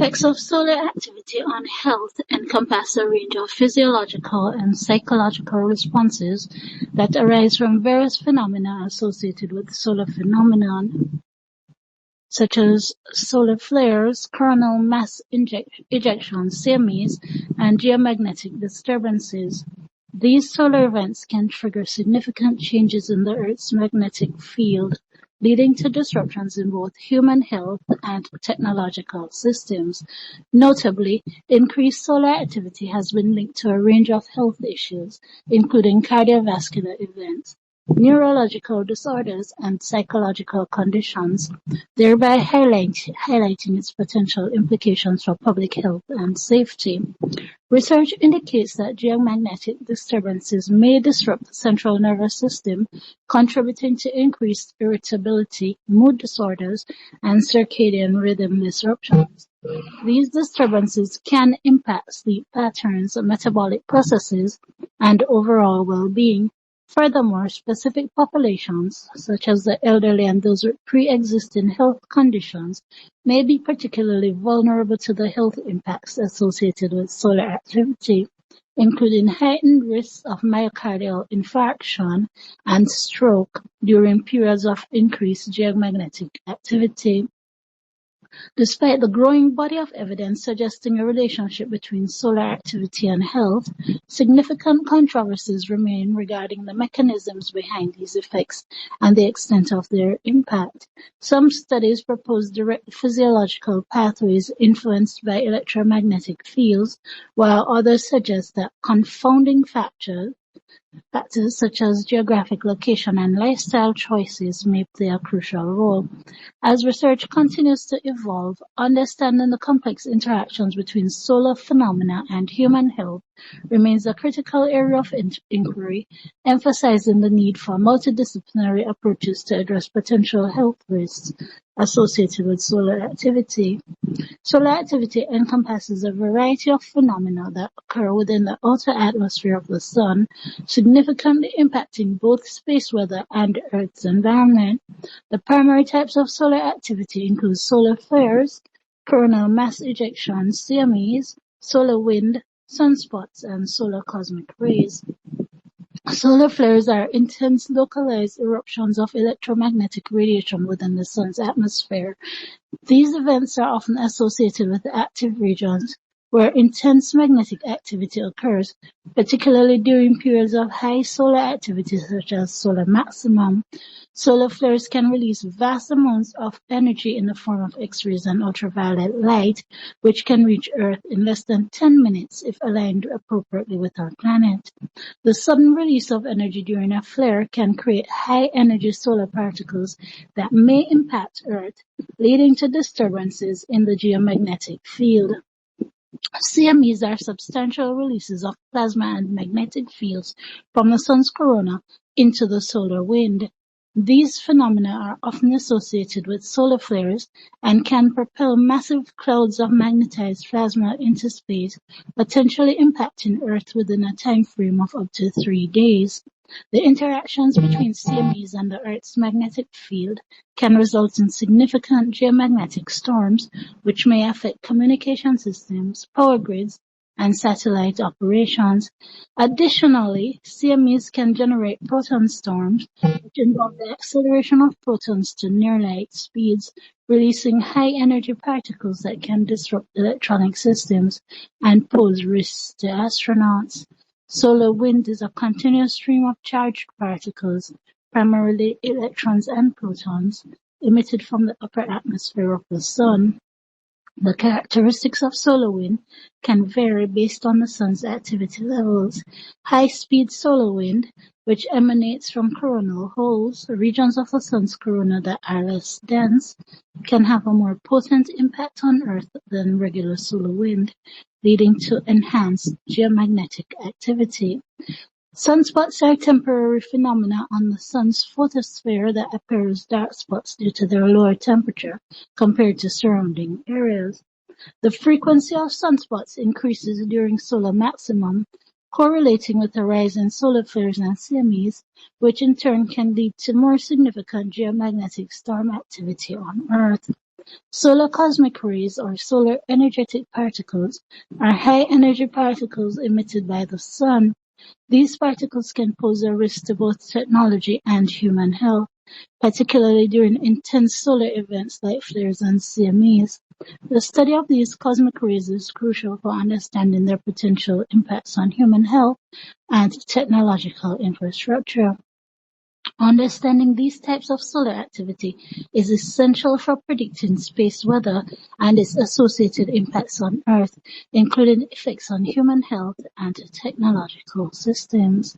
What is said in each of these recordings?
Effects of solar activity on health encompass a range of physiological and psychological responses that arise from various phenomena associated with solar phenomenon, such as solar flares, coronal mass ejections, CMEs, and geomagnetic disturbances. These solar events can trigger significant changes in the Earth's magnetic field, leading to disruptions in both human health and technological systems. Notably, increased solar activity has been linked to a range of health issues, including cardiovascular events, neurological disorders, and psychological conditions, thereby highlighting its potential implications for public health and safety. Research indicates that geomagnetic disturbances may disrupt the central nervous system, contributing to increased irritability, mood disorders, and circadian rhythm disruptions. These disturbances can impact sleep patterns, metabolic processes, and overall well-being. Furthermore, specific populations, such as the elderly and those with pre-existing health conditions, may be particularly vulnerable to the health impacts associated with solar activity, including heightened risks of myocardial infarction and stroke during periods of increased geomagnetic activity. Despite the growing body of evidence suggesting a relationship between solar activity and health, significant controversies remain regarding the mechanisms behind these effects and the extent of their impact. Some studies propose direct physiological pathways influenced by electromagnetic fields, while others suggest that confounding factors such as geographic location and lifestyle choices may play a crucial role. As research continues to evolve, understanding the complex interactions between solar phenomena and human health remains a critical area of inquiry, emphasizing the need for multidisciplinary approaches to address potential health risks associated with solar activity. Solar activity encompasses a variety of phenomena that occur within the outer atmosphere of the Sun, significantly impacting both space weather and Earth's environment. The primary types of solar activity include solar flares, coronal mass ejections, CMEs, solar wind, sunspots, and solar cosmic rays. Solar flares are intense localized eruptions of electromagnetic radiation within the Sun's atmosphere. These events are often associated with active regions where intense magnetic activity occurs, particularly during periods of high solar activity such as solar maximum. Solar flares can release vast amounts of energy in the form of X-rays and ultraviolet light, which can reach Earth in less than 10 minutes if aligned appropriately with our planet. The sudden release of energy during a flare can create high-energy solar particles that may impact Earth, leading to disturbances in the geomagnetic field. CMEs are substantial releases of plasma and magnetic fields from the Sun's corona into the solar wind. These phenomena are often associated with solar flares and can propel massive clouds of magnetized plasma into space, potentially impacting Earth within a time frame of up to 3 days. The interactions between CMEs and the Earth's magnetic field can result in significant geomagnetic storms, which may affect communication systems, power grids, and satellite operations. Additionally, CMEs can generate proton storms, which involve the acceleration of protons to near-light speeds, releasing high-energy particles that can disrupt electronic systems and pose risks to astronauts. Solar wind is a continuous stream of charged particles, primarily electrons and protons, emitted from the upper atmosphere of the Sun. The characteristics of solar wind can vary based on the Sun's activity levels. High-speed solar wind, which emanates from coronal holes, regions of the Sun's corona that are less dense, can have a more potent impact on Earth than regular solar wind, leading to enhanced geomagnetic activity. Sunspots are temporary phenomena on the Sun's photosphere that appear as dark spots due to their lower temperature compared to surrounding areas. The frequency of sunspots increases during solar maximum, correlating with a rise in solar flares and CMEs, which in turn can lead to more significant geomagnetic storm activity on Earth. Solar cosmic rays, or solar energetic particles, are high-energy particles emitted by the sun. These particles can pose a risk to both technology and human health, particularly during intense solar events like flares and CMEs. The study of these cosmic rays is crucial for understanding their potential impacts on human health and technological infrastructure. Understanding these types of solar activity is essential for predicting space weather and its associated impacts on Earth, including effects on human health and technological systems.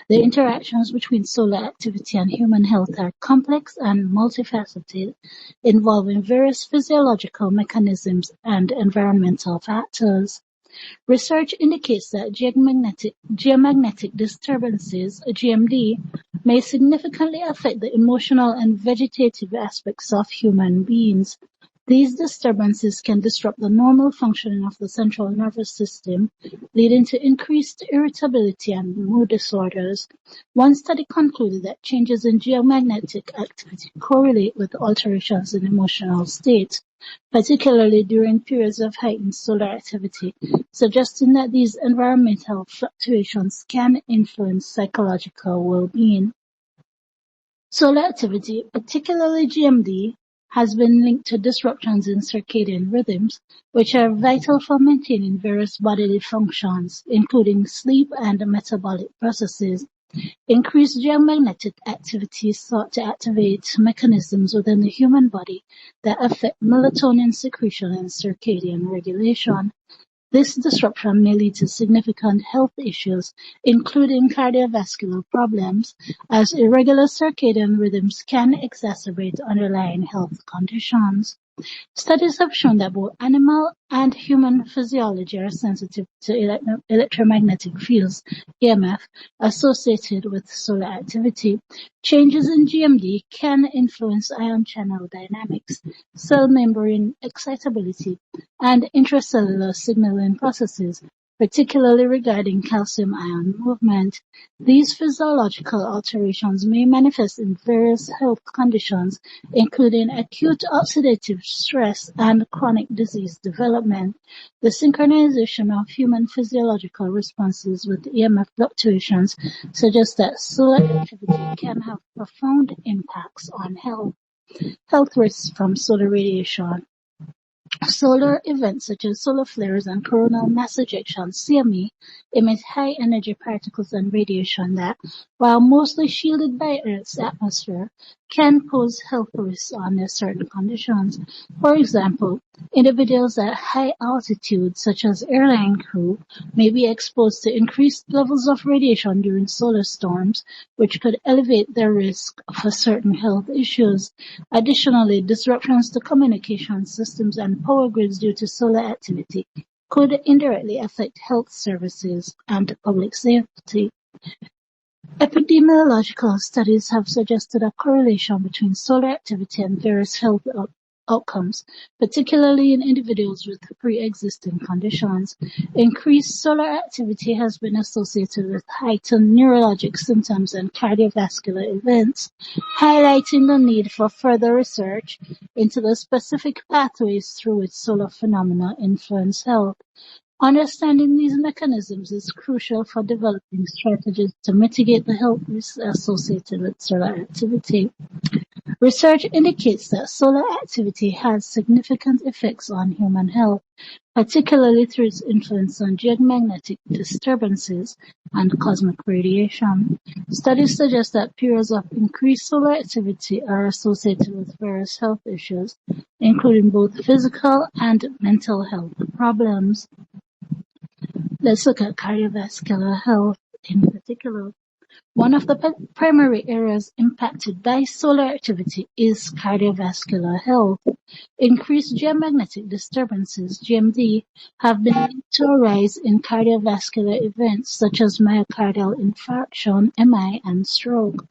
The interactions between solar activity and human health are complex and multifaceted, involving various physiological mechanisms and environmental factors. Research indicates that geomagnetic disturbances, (GMD), may significantly affect the emotional and vegetative aspects of human beings. These disturbances can disrupt the normal functioning of the central nervous system, leading to increased irritability and mood disorders. One study concluded that changes in geomagnetic activity correlate with alterations in emotional states, particularly during periods of heightened solar activity, suggesting that these environmental fluctuations can influence psychological well-being. Solar activity, particularly GMD, has been linked to disruptions in circadian rhythms, which are vital for maintaining various bodily functions, including sleep and metabolic processes. Increased geomagnetic activity is thought to activate mechanisms within the human body that affect melatonin secretion and circadian regulation. This disruption may lead to significant health issues, including cardiovascular problems, as irregular circadian rhythms can exacerbate underlying health conditions. Studies have shown that both animal and human physiology are sensitive to electromagnetic fields (EMF) associated with solar activity. Changes in GMD can influence ion channel dynamics, cell membrane excitability, and intracellular signaling processes, particularly regarding calcium ion movement. These physiological alterations may manifest in various health conditions, including acute oxidative stress and chronic disease development. The synchronization of human physiological responses with EMF fluctuations suggests that solar activity can have profound impacts on health. Health risks from solar radiation. Solar events such as solar flares and coronal mass ejections (CME) emit high-energy particles and radiation that, while mostly shielded by Earth's atmosphere, can pose health risks under certain conditions. For example, individuals at high altitudes, such as airline crew, may be exposed to increased levels of radiation during solar storms, which could elevate their risk for certain health issues. Additionally, disruptions to communication systems and power grids due to solar activity could indirectly affect health services and public safety. Epidemiological studies have suggested a correlation between solar activity and various health outcomes, particularly in individuals with pre-existing conditions. Increased solar activity has been associated with heightened neurologic symptoms and cardiovascular events, highlighting the need for further research into the specific pathways through which solar phenomena influence health. Understanding these mechanisms is crucial for developing strategies to mitigate the health risks associated with solar activity. Research indicates that solar activity has significant effects on human health, particularly through its influence on geomagnetic disturbances and cosmic radiation. Studies suggest that periods of increased solar activity are associated with various health issues, including both physical and mental health problems. Let's look at cardiovascular health in particular. One of the primary areas impacted by solar activity is cardiovascular health. Increased geomagnetic disturbances (GMD) have been linked to a rise in cardiovascular events such as myocardial infarction (MI) and stroke.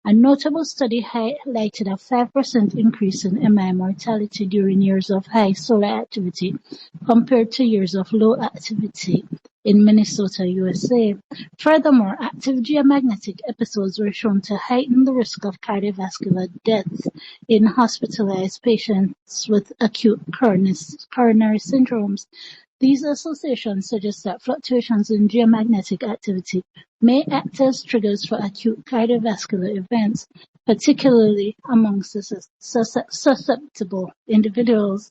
A notable study highlighted a 5% increase in MI mortality during years of high solar activity compared to years of low activity, in Minnesota, USA. Furthermore, active geomagnetic episodes were shown to heighten the risk of cardiovascular death in hospitalized patients with acute coronary syndromes. These associations suggest that fluctuations in geomagnetic activity may act as triggers for acute cardiovascular events, particularly among susceptible individuals.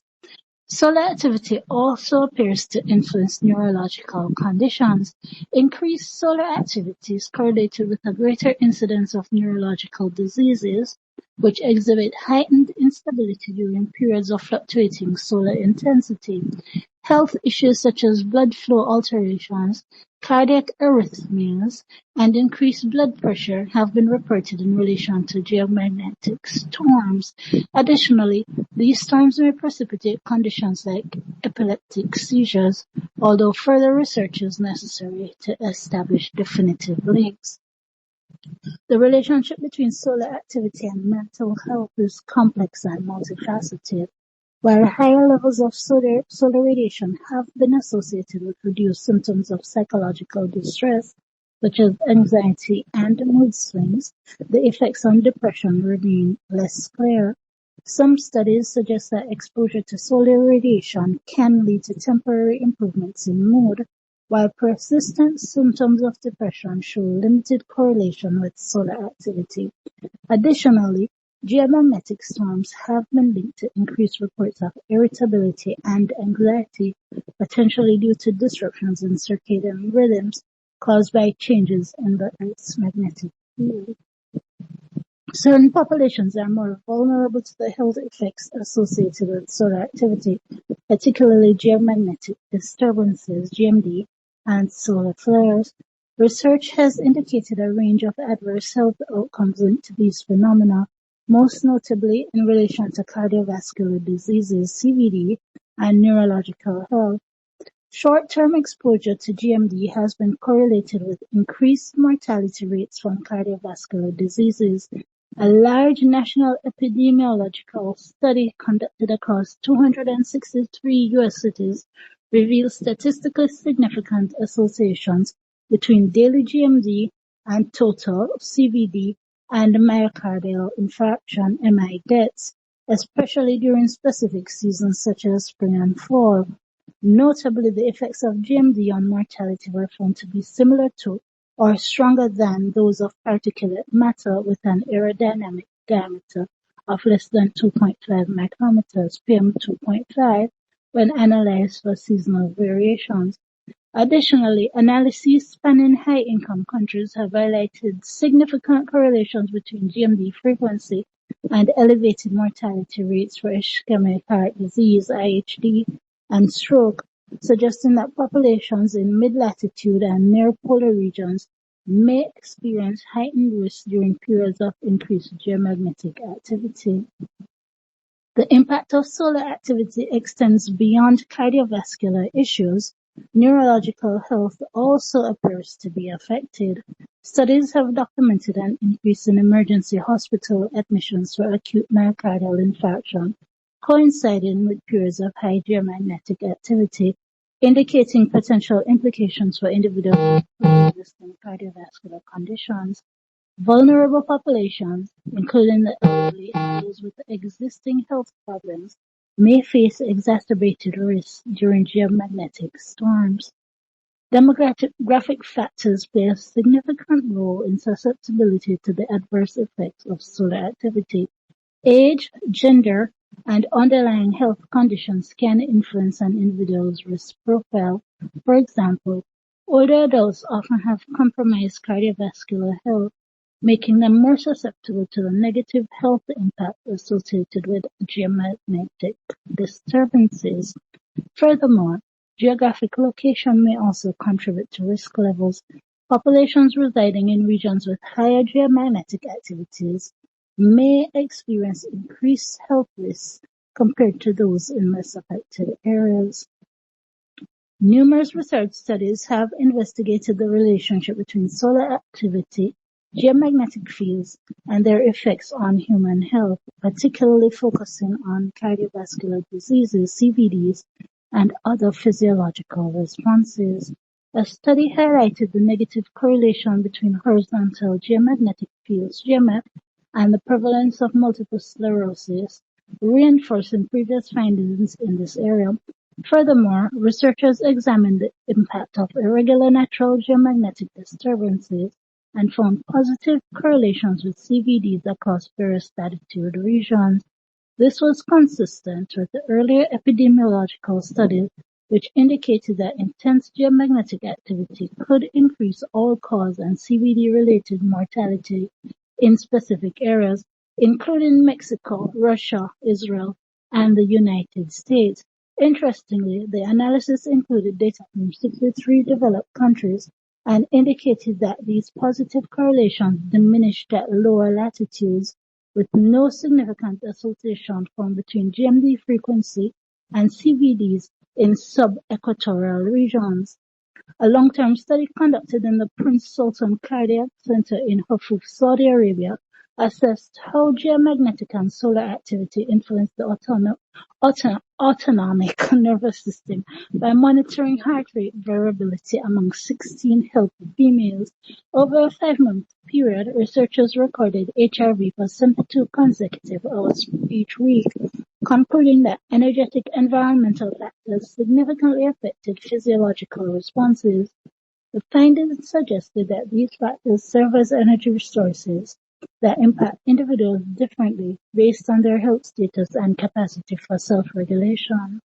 Solar activity also appears to influence neurological conditions. Increased solar activity is correlated with a greater incidence of neurological diseases, which exhibit heightened instability during periods of fluctuating solar intensity. Health issues such as blood flow alterations, cardiac arrhythmias, and increased blood pressure have been reported in relation to geomagnetic storms. Additionally, these storms may precipitate conditions like epileptic seizures, although further research is necessary to establish definitive links. The relationship between solar activity and mental health is complex and multifaceted. While higher levels of solar radiation have been associated with reduced symptoms of psychological distress, such as anxiety and mood swings, the effects on depression remain less clear. Some studies suggest that exposure to solar radiation can lead to temporary improvements in mood, while persistent symptoms of depression show limited correlation with solar activity. Additionally, geomagnetic storms have been linked to increased reports of irritability and anxiety, potentially due to disruptions in circadian rhythms caused by changes in the Earth's magnetic field. Certain populations are more vulnerable to the health effects associated with solar activity, particularly geomagnetic disturbances, GMD, and solar flares. Research has indicated a range of adverse health outcomes linked to these phenomena, most notably in relation to cardiovascular diseases, CVD, and neurological health. Short-term exposure to GMD has been correlated with increased mortality rates from cardiovascular diseases. A large national epidemiological study conducted across 263 U.S. cities revealed statistically significant associations between daily GMD and total CVD and myocardial infarction (MI) deaths, especially during specific seasons such as spring and fall. Notably, the effects of GMD on mortality were found to be similar to or stronger than those of particulate matter with an aerodynamic diameter of less than 2.5 micrometers (PM2.5) when analyzed for seasonal variations. Additionally, analyses spanning high-income countries have highlighted significant correlations between GMD frequency and elevated mortality rates for ischemic heart disease (IHD) and stroke, suggesting that populations in mid-latitude and near-polar regions may experience heightened risk during periods of increased geomagnetic activity. The impact of solar activity extends beyond cardiovascular issues. Neurological health also appears to be affected. Studies have documented an increase in emergency hospital admissions for acute myocardial infarction, coinciding with periods of high geomagnetic activity, indicating potential implications for individuals with existing cardiovascular conditions. Vulnerable populations, including the elderly and those with existing health problems, may face exacerbated risks during geomagnetic storms. Demographic factors play a significant role in susceptibility to the adverse effects of solar activity. Age, gender, and underlying health conditions can influence an individual's risk profile. For example, older adults often have compromised cardiovascular health, making them more susceptible to the negative health impact associated with geomagnetic disturbances. Furthermore, geographic location may also contribute to risk levels. Populations residing in regions with higher geomagnetic activities may experience increased health risks compared to those in less affected areas. Numerous research studies have investigated the relationship between solar activity, geomagnetic fields, and their effects on human health, particularly focusing on cardiovascular diseases, CVDs, and other physiological responses. A study highlighted the negative correlation between horizontal geomagnetic fields (GMF) and the prevalence of multiple sclerosis, reinforcing previous findings in this area. Furthermore, researchers examined the impact of irregular natural geomagnetic disturbances and found positive correlations with CVDs across various latitude regions. This was consistent with the earlier epidemiological studies, which indicated that intense geomagnetic activity could increase all-cause and CVD-related mortality in specific areas, including Mexico, Russia, Israel, and the United States. Interestingly, the analysis included data from 63 developed countries and indicated that these positive correlations diminished at lower latitudes, with no significant association found between GMD frequency and CVDs in sub-equatorial regions. A long-term study conducted in the Prince Sultan Cardiac Center in Hafuf, Saudi Arabia, assessed how geomagnetic and solar activity influence the autonomic nervous system by monitoring heart rate variability among 16 healthy females. Over a 5-month period, researchers recorded HRV for 72 consecutive hours each week, concluding that energetic environmental factors significantly affected physiological responses. The findings suggested that these factors serve as energy sources that impact individuals differently based on their health status and capacity for self-regulation.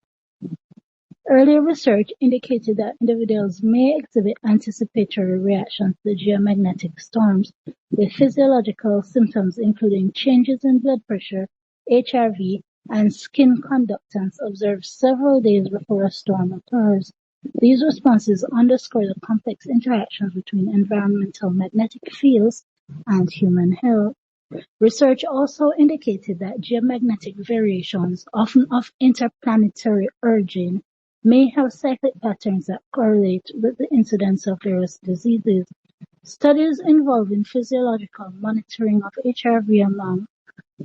Earlier research indicated that individuals may exhibit anticipatory reactions to geomagnetic storms, with physiological symptoms including changes in blood pressure, HRV, and skin conductance observed several days before a storm occurs. These responses underscore the complex interactions between environmental magnetic fields and human health. Research also indicated that geomagnetic variations, often of interplanetary origin, may have cyclic patterns that correlate with the incidence of various diseases. Studies involving physiological monitoring of HRV among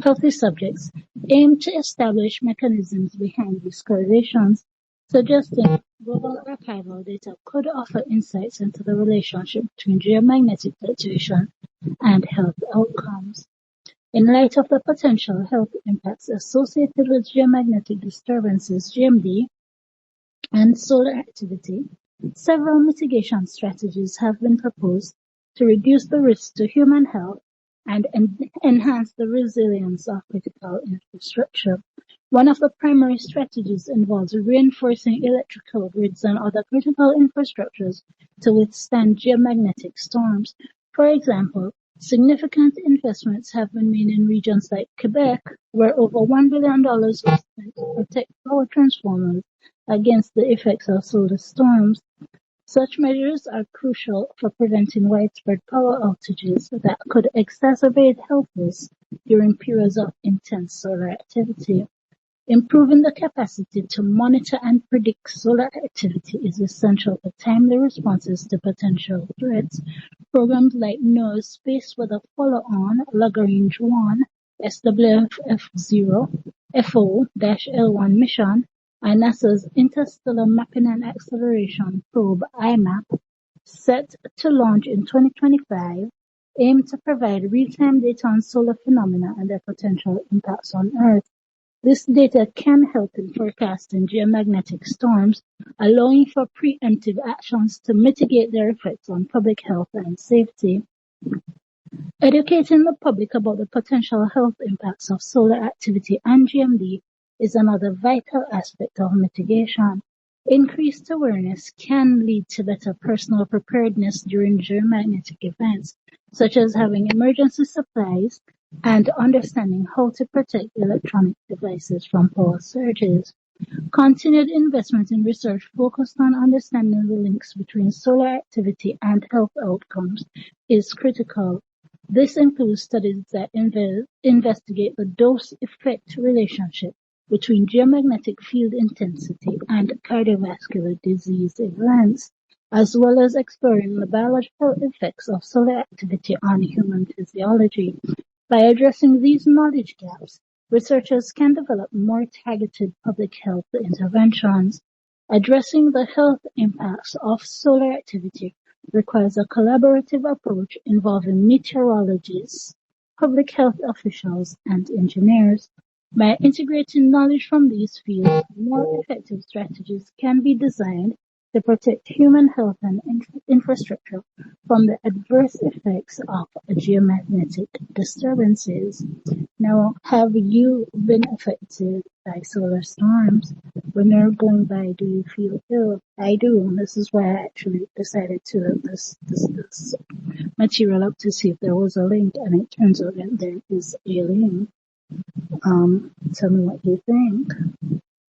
healthy subjects aim to establish mechanisms behind these correlations, suggesting global archival data could offer insights into the relationship between geomagnetic fluctuation and health outcomes. In light of the potential health impacts associated with geomagnetic disturbances (GMD) and solar activity, several mitigation strategies have been proposed to reduce the risks to human health and enhance the resilience of critical infrastructure. One of the primary strategies involves reinforcing electrical grids and other critical infrastructures to withstand geomagnetic storms. For example, significant investments have been made in regions like Quebec, where over $1 billion was spent to protect power transformers against the effects of solar storms. Such measures are crucial for preventing widespread power outages that could exacerbate health risks during periods of intense solar activity. Improving the capacity to monitor and predict solar activity is essential for timely responses to potential threats. Programs like NOAA's Space Weather Follow-on Lagrange 1 SWF-0 FO-L1 mission and NASA's Interstellar Mapping and Acceleration Probe IMAP, set to launch in 2025, aim to provide real-time data on solar phenomena and their potential impacts on Earth. This data can help in forecasting geomagnetic storms, allowing for preemptive actions to mitigate their effects on public health and safety. Educating the public about the potential health impacts of solar activity and GMD is another vital aspect of mitigation. Increased awareness can lead to better personal preparedness during geomagnetic events, such as having emergency supplies and understanding how to protect electronic devices from power surges. Continued investment in research focused on understanding the links between solar activity and health outcomes is critical. This includes studies that investigate the dose-effect relationship between geomagnetic field intensity and cardiovascular disease events, as well as exploring the biological effects of solar activity on human physiology. By addressing these knowledge gaps, researchers can develop more targeted public health interventions. Addressing the health impacts of solar activity requires a collaborative approach involving meteorologists, public health officials, and engineers. By integrating knowledge from these fields, more effective strategies can be designed to protect human health and infrastructure from the adverse effects of geomagnetic disturbances. Now, have you been affected by solar storms? When you're going by, do you feel ill? I do. This is why I actually decided to look this material up to see if there was a link, and it turns out that there is a link. Tell me what you think.